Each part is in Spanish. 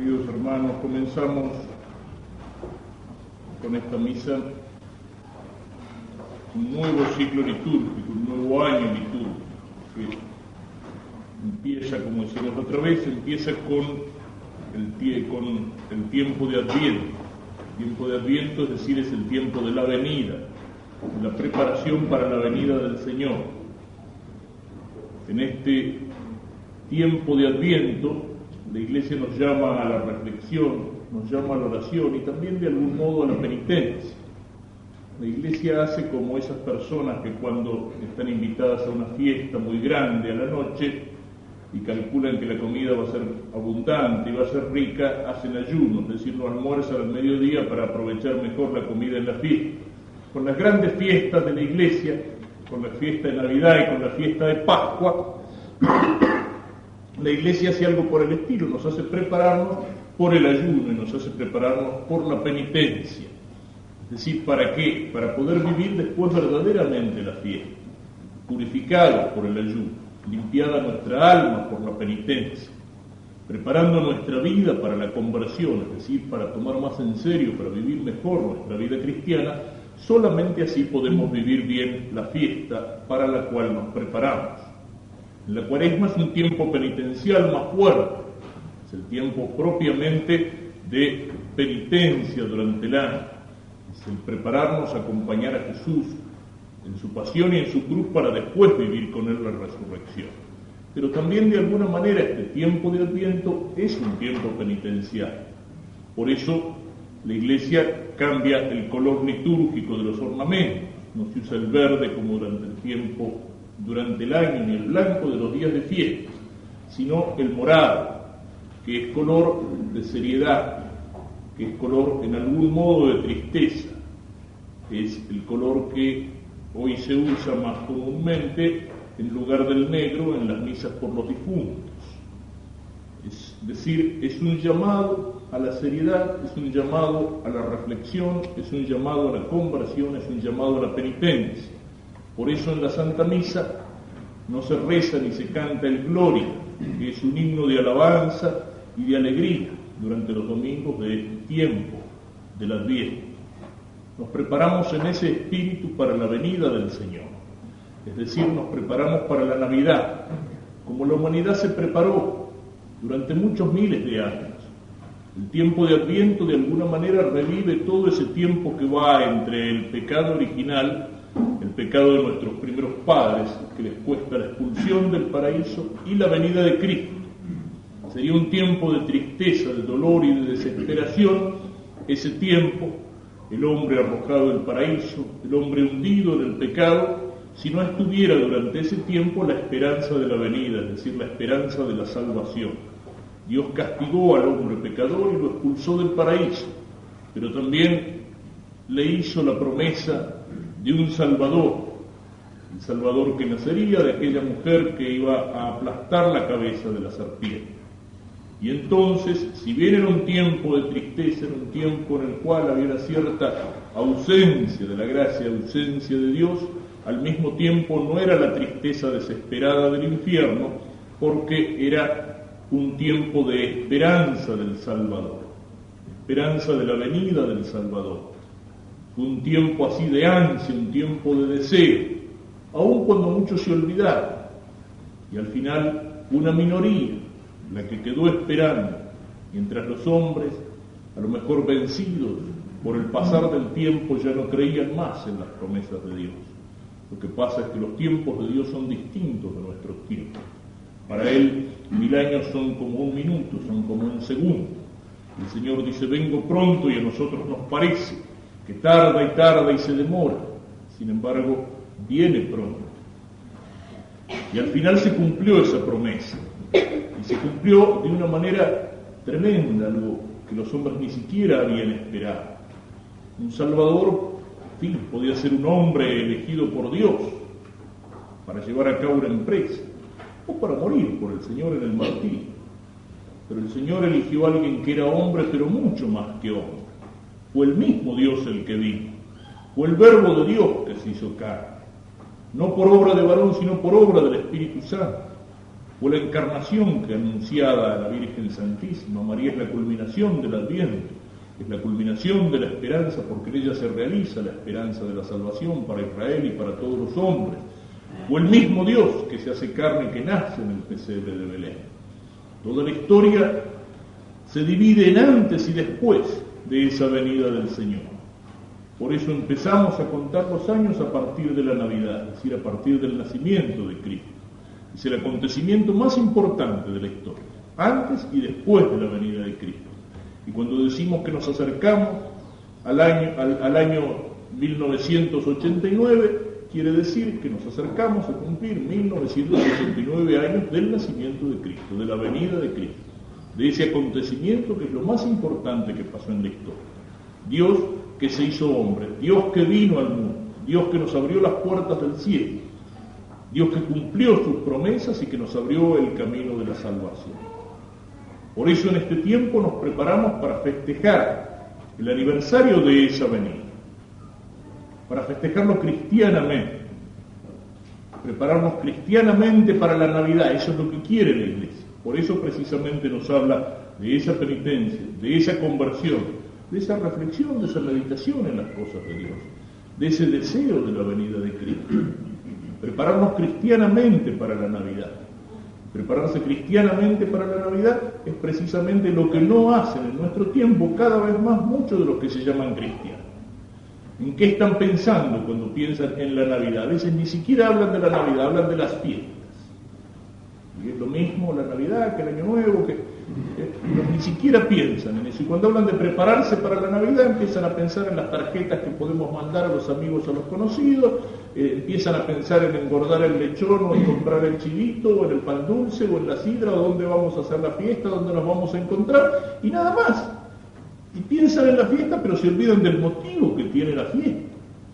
Queridos hermanos, comenzamos con esta misa un nuevo ciclo litúrgico, un nuevo año litúrgico, que empieza, como decíamos otra vez, empieza con el tiempo de Adviento. El tiempo de Adviento, es decir, es el tiempo de la venida, de la preparación para la venida del Señor. En este tiempo de Adviento, la Iglesia nos llama a la reflexión, nos llama a la oración y también de algún modo a la penitencia. La Iglesia hace como esas personas que cuando están invitadas a una fiesta muy grande a la noche y calculan que la comida va a ser abundante y va a ser rica, hacen ayuno, es decir, no almuerzan al mediodía para aprovechar mejor la comida en la fiesta. Con las grandes fiestas de la Iglesia, con la fiesta de Navidad y con la fiesta de Pascua, la Iglesia hace algo por el estilo, nos hace prepararnos por el ayuno y nos hace prepararnos por la penitencia. Es decir, ¿para qué? Para poder vivir después verdaderamente la fiesta, purificados por el ayuno, limpiada nuestra alma por la penitencia, preparando nuestra vida para la conversión, es decir, para tomar más en serio, para vivir mejor nuestra vida cristiana. Solamente así podemos vivir bien la fiesta para la cual nos preparamos. La Cuaresma es un tiempo penitencial más fuerte, es el tiempo propiamente de penitencia durante el año, es el prepararnos a acompañar a Jesús en su pasión y en su cruz para después vivir con Él la resurrección. Pero también de alguna manera este tiempo de Adviento es un tiempo penitencial. Por eso la Iglesia cambia el color litúrgico de los ornamentos, no se usa el verde como durante el año, ni el blanco de los días de fiesta, sino el morado, que es color de seriedad, que es color en algún modo de tristeza, es el color que hoy se usa más comúnmente en lugar del negro en las misas por los difuntos. Es decir, es un llamado a la seriedad, es un llamado a la reflexión, es un llamado a la conversión, es un llamado a la penitencia. Por eso en la Santa Misa no se reza ni se canta el Gloria, que es un himno de alabanza y de alegría durante los domingos de este tiempo del Adviento. Nos preparamos en ese espíritu para la venida del Señor, es decir, nos preparamos para la Navidad, como la humanidad se preparó durante muchos miles de años. El tiempo de Adviento de alguna manera revive todo ese tiempo que va entre el pecado original, el pecado de nuestros primeros padres, que les cuesta la expulsión del paraíso, y la venida de Cristo. Sería un tiempo de tristeza, de dolor y de desesperación, ese tiempo, el hombre arrojado del paraíso, el hombre hundido en el pecado, si no estuviera durante ese tiempo la esperanza de la venida, es decir, la esperanza de la salvación. Dios castigó al hombre pecador y lo expulsó del paraíso, pero también le hizo la promesa de un Salvador, el Salvador que nacería de aquella mujer que iba a aplastar la cabeza de la serpiente. Y entonces, si bien era un tiempo de tristeza, era un tiempo en el cual había una cierta ausencia de la gracia, ausencia de Dios, al mismo tiempo no era la tristeza desesperada del infierno, porque era un tiempo de esperanza del Salvador, esperanza de la venida del Salvador. Un tiempo así de ansia, un tiempo de deseo, aun cuando muchos se olvidaron. Y al final una minoría, la que quedó esperando, mientras los hombres, a lo mejor vencidos por el pasar del tiempo, ya no creían más en las promesas de Dios. Lo que pasa es que los tiempos de Dios son distintos de nuestros tiempos. Para Él 1000 años son como un minuto, son como un segundo. El Señor dice, vengo pronto, y a nosotros nos parece que tarda y se demora. Sin embargo, viene pronto. Y al final se cumplió esa promesa. Y se cumplió de una manera tremenda, algo que los hombres ni siquiera habían esperado. Un Salvador, en fin, podía ser un hombre elegido por Dios para llevar a cabo una empresa, o para morir por el Señor en el martirio. Pero el Señor eligió a alguien que era hombre, pero mucho más que hombre. Fue el mismo Dios el que vino, fue el Verbo de Dios que se hizo carne, no por obra de varón, sino por obra del Espíritu Santo. o la encarnación que anunciada a la Virgen Santísima. María es la culminación del Adviento, es la culminación de la esperanza, porque en ella se realiza la esperanza de la salvación para Israel y para todos los hombres. O el mismo Dios que se hace carne, que nace en el pesebre de Belén. Toda la historia se divide en antes y después de esa venida del Señor. Por eso empezamos a contar los años a partir de la Navidad, es decir, a partir del nacimiento de Cristo. Es el acontecimiento más importante de la historia, antes y después de la venida de Cristo. Y cuando decimos que nos acercamos al año 1989, quiere decir que nos acercamos a cumplir 1989 años del nacimiento de Cristo, de la venida de Cristo, de ese acontecimiento que es lo más importante que pasó en la historia. Dios que se hizo hombre, Dios que vino al mundo, Dios que nos abrió las puertas del cielo, Dios que cumplió sus promesas y que nos abrió el camino de la salvación. Por eso en este tiempo nos preparamos para festejar el aniversario de esa venida, para festejarlo cristianamente, prepararnos cristianamente para la Navidad. Eso es lo que quiere la Iglesia. Por eso precisamente nos habla de esa penitencia, de esa conversión, de esa reflexión, de esa meditación en las cosas de Dios, de ese deseo de la venida de Cristo. Prepararnos cristianamente para la Navidad. Prepararse cristianamente para la Navidad es precisamente lo que no hacen en nuestro tiempo cada vez más muchos de los que se llaman cristianos. ¿En qué están pensando cuando piensan en la Navidad? A veces ni siquiera hablan de la Navidad, hablan de las fiestas. Y es lo mismo la Navidad que el Año Nuevo, ni siquiera piensan en eso. Y cuando hablan de prepararse para la Navidad, empiezan a pensar en las tarjetas que podemos mandar a los amigos, a los conocidos, empiezan a pensar en engordar el lechón, o en comprar el chivito, o en el pan dulce, o en la sidra, o dónde vamos a hacer la fiesta, dónde nos vamos a encontrar, y nada más. Y piensan en la fiesta, pero se olvidan del motivo que tiene la fiesta.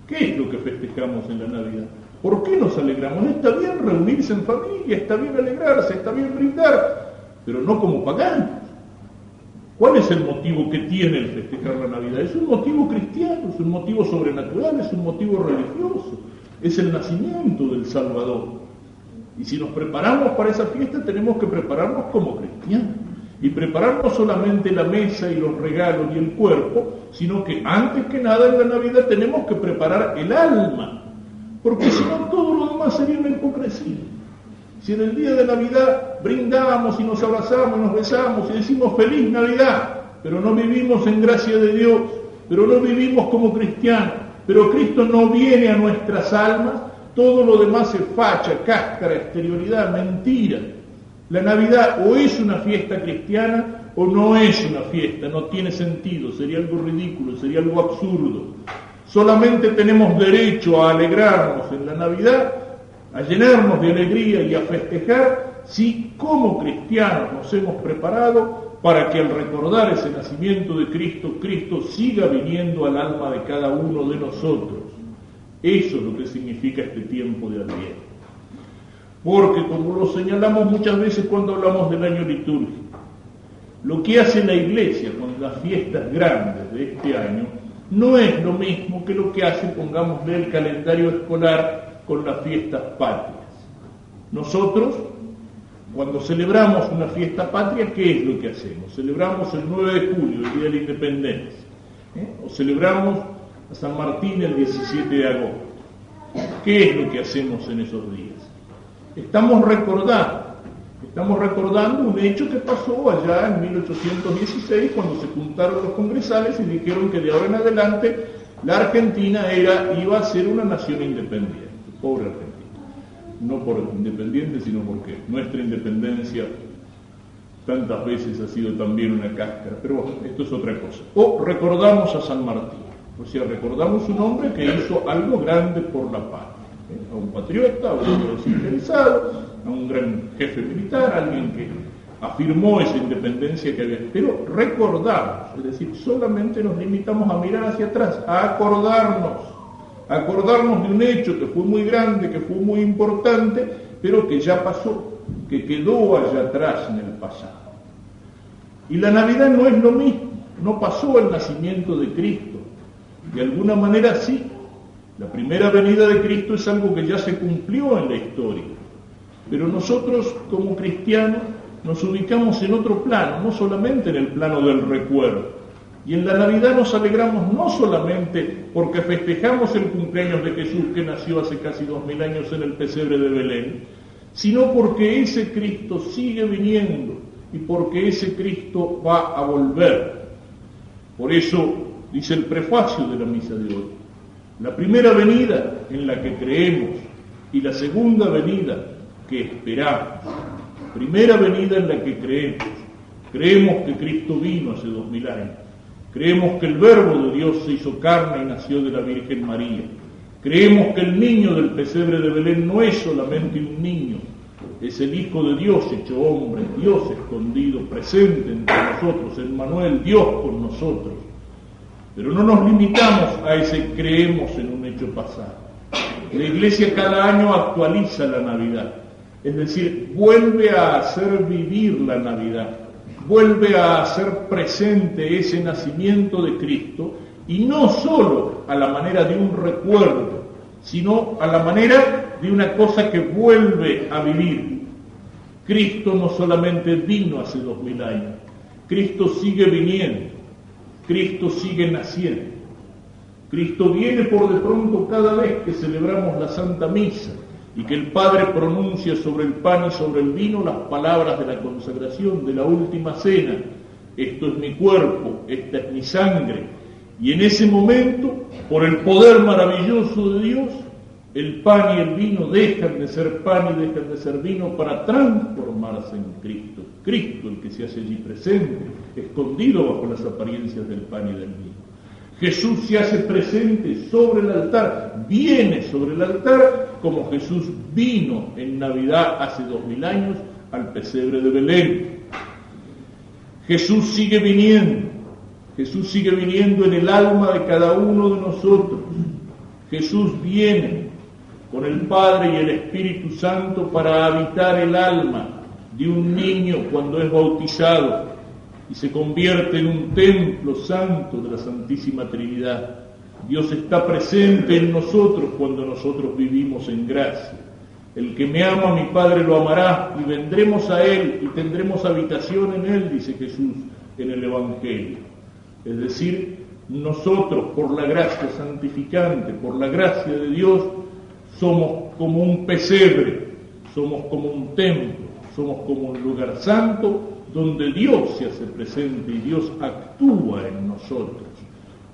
¿Qué es lo que festejamos en la Navidad? ¿Por qué nos alegramos? Está bien reunirse en familia, está bien alegrarse, está bien brindar, pero no como paganos. ¿Cuál es el motivo que tiene el festejar la Navidad? Es un motivo cristiano, es un motivo sobrenatural, es un motivo religioso, es el nacimiento del Salvador. Y si nos preparamos para esa fiesta, tenemos que prepararnos como cristianos. Y preparar no solamente la mesa y los regalos y el cuerpo, sino que antes que nada en la Navidad tenemos que preparar el alma, porque si no todo lo demás sería una hipocresía. Si en el día de Navidad brindamos y nos abrazamos y nos besamos y decimos feliz Navidad, pero no vivimos en gracia de Dios, pero no vivimos como cristianos, pero Cristo no viene a nuestras almas, todo lo demás es facha, cáscara, exterioridad, mentira. La Navidad o es una fiesta cristiana o no es una fiesta, no tiene sentido, sería algo ridículo, sería algo absurdo. Solamente tenemos derecho a alegrarnos en la Navidad, a llenarnos de alegría y a festejar si como cristianos nos hemos preparado para que al recordar ese nacimiento de Cristo, Cristo siga viniendo al alma de cada uno de nosotros. Eso es lo que significa este tiempo de Adviento. Porque, como lo señalamos muchas veces cuando hablamos del año litúrgico, lo que hace la Iglesia con las fiestas grandes de este año no es lo mismo que lo que hace, pongámosle, el calendario escolar con las fiestas patrias. Nosotros, cuando celebramos una fiesta patria, ¿qué es lo que hacemos? Celebramos el 9 de julio, el Día de la Independencia, o celebramos a San Martín el 17 de agosto. ¿Qué es lo que hacemos en esos días? Estamos recordando un hecho que pasó allá en 1816, cuando se juntaron los congresales y dijeron que de ahora en adelante la Argentina iba a ser una nación independiente. Pobre Argentina. No por independiente, sino porque nuestra independencia tantas veces ha sido también una cáscara. Pero bueno, esto es otra cosa. O recordamos a San Martín. O sea, recordamos un hombre que hizo algo grande por la patria. A un patriota, a un hombre desinteresado, a un gran jefe militar, alguien que afirmó esa independencia que había. Pero recordamos, es decir, solamente nos limitamos a mirar hacia atrás, a acordarnos de un hecho que fue muy grande, que fue muy importante, pero que ya pasó, que quedó allá atrás en el pasado. Y la Navidad no es lo mismo, no pasó el nacimiento de Cristo. De alguna manera sí. La primera venida de Cristo es algo que ya se cumplió en la historia. Pero nosotros, como cristianos, nos ubicamos en otro plano, no solamente en el plano del recuerdo. Y en la Navidad nos alegramos no solamente porque festejamos el cumpleaños de Jesús que nació hace casi 2000 años en el pesebre de Belén, sino porque ese Cristo sigue viniendo y porque ese Cristo va a volver. Por eso dice el prefacio de la misa de hoy: la primera venida en la que creemos y la segunda venida que esperamos. Primera venida en la que creemos. Creemos que Cristo vino hace 2000 años. Creemos que el Verbo de Dios se hizo carne y nació de la Virgen María. Creemos que el niño del pesebre de Belén no es solamente un niño, es el Hijo de Dios hecho hombre, Dios escondido, presente entre nosotros, Emmanuel, Dios con nosotros. Pero no nos limitamos a ese creemos en un hecho pasado. La Iglesia cada año actualiza la Navidad, es decir, vuelve a hacer vivir la Navidad, vuelve a hacer presente ese nacimiento de Cristo, y no solo a la manera de un recuerdo, sino a la manera de una cosa que vuelve a vivir. Cristo no solamente vino hace 2000 años, Cristo sigue viniendo, Cristo sigue naciendo. Cristo viene por de pronto cada vez que celebramos la Santa Misa y que el Padre pronuncia sobre el pan y sobre el vino las palabras de la consagración, de la última cena: esto es mi cuerpo, esta es mi sangre. Y en ese momento, por el poder maravilloso de Dios, el pan y el vino dejan de ser pan y dejan de ser vino para transformarse en Cristo. Cristo, el que se hace allí presente, escondido bajo las apariencias del pan y del vino. Jesús se hace presente sobre el altar, viene sobre el altar como Jesús vino en Navidad hace 2000 años al pesebre de Belén. Jesús sigue viniendo en el alma de cada uno de nosotros. Jesús viene con el Padre y el Espíritu Santo para habitar el alma de un niño cuando es bautizado y se convierte en un templo santo de la Santísima Trinidad. Dios está presente en nosotros cuando nosotros vivimos en gracia. El que me ama, mi Padre lo amará, y vendremos a Él y tendremos habitación en Él, dice Jesús en el Evangelio. Es decir, nosotros, por la gracia santificante, por la gracia de Dios, somos como un pesebre, somos como un templo, somos como un lugar santo donde Dios se hace presente y Dios actúa en nosotros.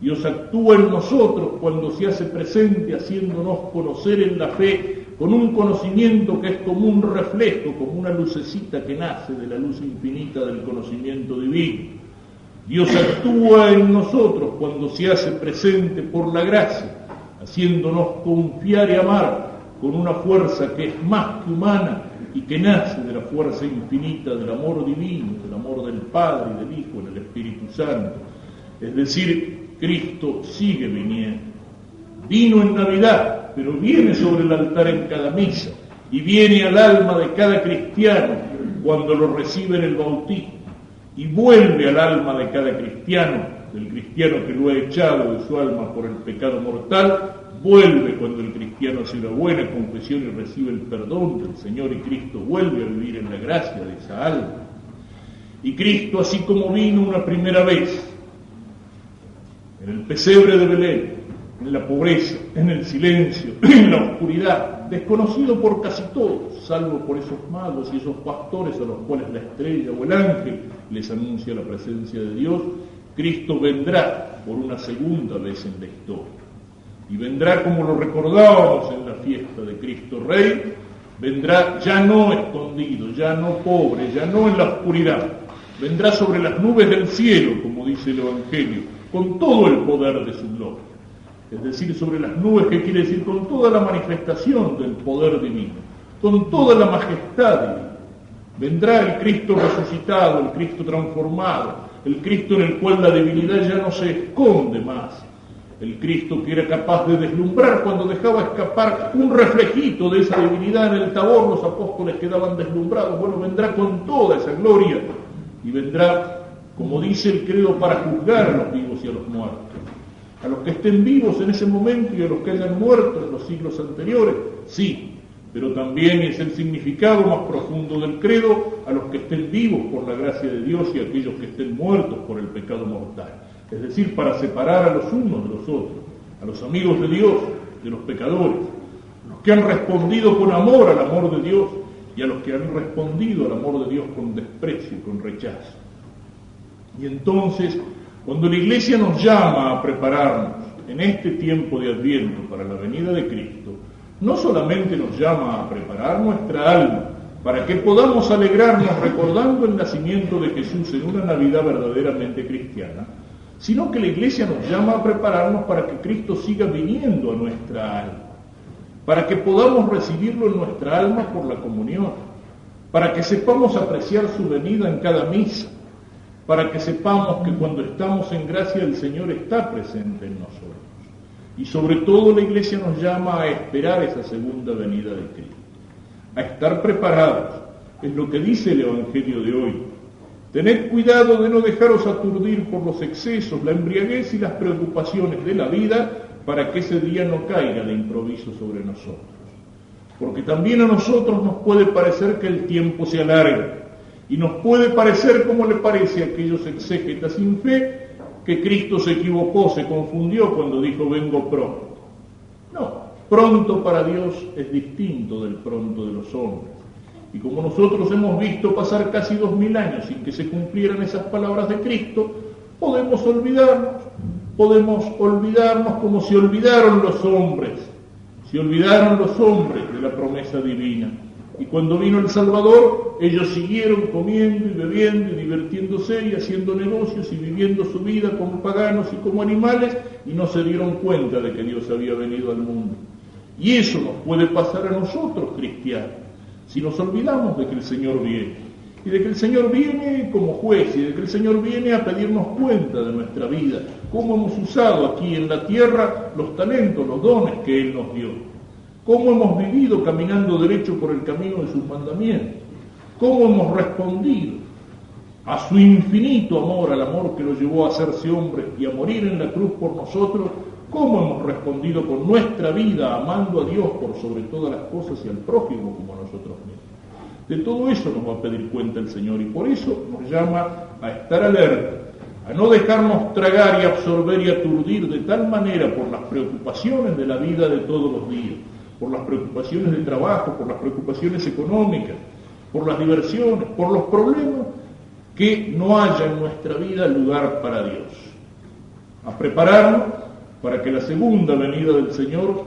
Dios actúa en nosotros cuando se hace presente, haciéndonos conocer en la fe, con un conocimiento que es como un reflejo, como una lucecita que nace de la luz infinita del conocimiento divino. Dios actúa en nosotros cuando se hace presente por la gracia, haciéndonos confiar y amar con una fuerza que es más que humana y que nace de la fuerza infinita del amor divino, del amor del Padre y del Hijo en el Espíritu Santo. Es decir, Cristo sigue viniendo. Vino en Navidad, pero viene sobre el altar en cada misa y viene al alma de cada cristiano cuando lo recibe en el bautismo y vuelve al alma de cada cristiano, del cristiano que lo ha echado de su alma por el pecado mortal, vuelve cuando el cristiano hace una buena confesión y recibe el perdón del Señor, y Cristo vuelve a vivir en la gracia de esa alma. Y Cristo, así como vino una primera vez en el pesebre de Belén, en la pobreza, en el silencio, en la oscuridad, desconocido por casi todos, salvo por esos magos y esos pastores a los cuales la estrella o el ángel les anuncia la presencia de Dios, Cristo vendrá por una segunda vez en la historia. Y vendrá como lo recordábamos en la fiesta de Cristo Rey, vendrá ya no escondido, ya no pobre, ya no en la oscuridad, vendrá sobre las nubes del cielo, como dice el Evangelio, con todo el poder de su gloria. Es decir, sobre las nubes, que quiere decir con toda la manifestación del poder divino, con toda la majestad divina. Vendrá el Cristo resucitado, el Cristo transformado, el Cristo en el cual la divinidad ya no se esconde más, el Cristo que era capaz de deslumbrar cuando dejaba escapar un reflejito de esa divinidad en el Tabor, los apóstoles quedaban deslumbrados. Bueno, vendrá con toda esa gloria y vendrá, como dice el credo, para juzgar a los vivos y a los muertos, a los que estén vivos en ese momento y a los que hayan muerto en los siglos anteriores, sí, pero también es el significado más profundo del credo a los que estén vivos por la gracia de Dios y a aquellos que estén muertos por el pecado mortal. Es decir, para separar a los unos de los otros, a los amigos de Dios, de los pecadores, los que han respondido con amor al amor de Dios y a los que han respondido al amor de Dios con desprecio y con rechazo. Y entonces, cuando la Iglesia nos llama a prepararnos en este tiempo de Adviento para la venida de Cristo, no solamente nos llama a preparar nuestra alma para que podamos alegrarnos recordando el nacimiento de Jesús en una Navidad verdaderamente cristiana, sino que la Iglesia nos llama a prepararnos para que Cristo siga viniendo a nuestra alma, para que podamos recibirlo en nuestra alma por la comunión, para que sepamos apreciar su venida en cada misa, para que sepamos que cuando estamos en gracia el Señor está presente en nosotros. Y sobre todo la Iglesia nos llama a esperar esa segunda venida de Cristo, a estar preparados. Es lo que dice el Evangelio de hoy. Tened cuidado de no dejaros aturdir por los excesos, la embriaguez y las preocupaciones de la vida, para que ese día no caiga de improviso sobre nosotros. Porque también a nosotros nos puede parecer que el tiempo se alarga, y nos puede parecer como le parece a aquellos exégetas sin fe, que Cristo se equivocó, se confundió cuando dijo vengo pronto. No, pronto para Dios es distinto del pronto de los hombres. Y como nosotros hemos visto pasar casi 2000 años sin que se cumplieran esas palabras de Cristo, podemos olvidarnos como se olvidaron los hombres. Se olvidaron los hombres de la promesa divina. Y cuando vino el Salvador, ellos siguieron comiendo y bebiendo y divirtiéndose y haciendo negocios y viviendo su vida como paganos y como animales, y no se dieron cuenta de que Dios había venido al mundo. Y eso nos puede pasar a nosotros, cristianos, si nos olvidamos de que el Señor viene, y de que el Señor viene como juez, y de que el Señor viene a pedirnos cuenta de nuestra vida, cómo hemos usado aquí en la tierra los talentos, los dones que Él nos dio. Cómo hemos vivido caminando derecho por el camino de sus mandamientos, cómo hemos respondido a su infinito amor, al amor que lo llevó a hacerse hombre y a morir en la cruz por nosotros, cómo hemos respondido con nuestra vida amando a Dios por sobre todas las cosas y al prójimo como a nosotros mismos. De todo eso nos va a pedir cuenta el Señor, y por eso nos llama a estar alerta, a no dejarnos tragar y absorber y aturdir de tal manera por las preocupaciones de la vida de todos los días, por las preocupaciones del trabajo, por las preocupaciones económicas, por las diversiones, por los problemas, que no haya en nuestra vida lugar para Dios. A prepararnos para que la segunda venida del Señor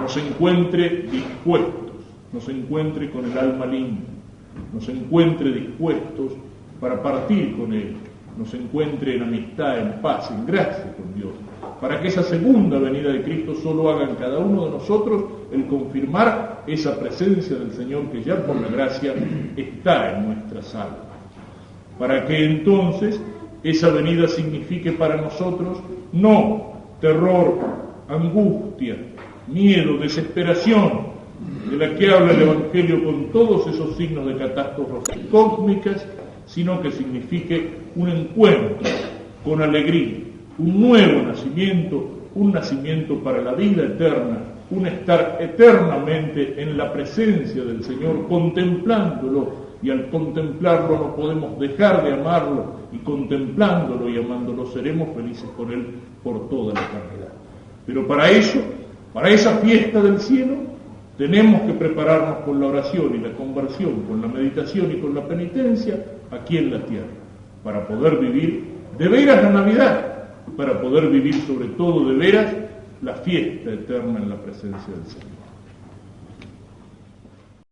nos encuentre dispuestos, nos encuentre con el alma limpia, nos encuentre dispuestos para partir con Él, nos encuentre en amistad, en paz, en gracia con Dios, para que esa segunda venida de Cristo solo haga en cada uno de nosotros el confirmar esa presencia del Señor que ya por la gracia está en nuestras almas. Para que entonces esa venida signifique para nosotros no terror, angustia, miedo, desesperación, de la que habla el Evangelio con todos esos signos de catástrofes cósmicas, sino que signifique un encuentro con alegría, un nuevo nacimiento, un nacimiento para la vida eterna, un estar eternamente en la presencia del Señor, contemplándolo, y al contemplarlo no podemos dejar de amarlo, y contemplándolo y amándolo seremos felices con Él por toda la eternidad. Pero para eso, para esa fiesta del cielo, tenemos que prepararnos con la oración y la conversión, con la meditación y con la penitencia aquí en la tierra, para poder vivir de veras la Navidad, para poder vivir sobre todo de veras la fiesta eterna en la presencia del Señor.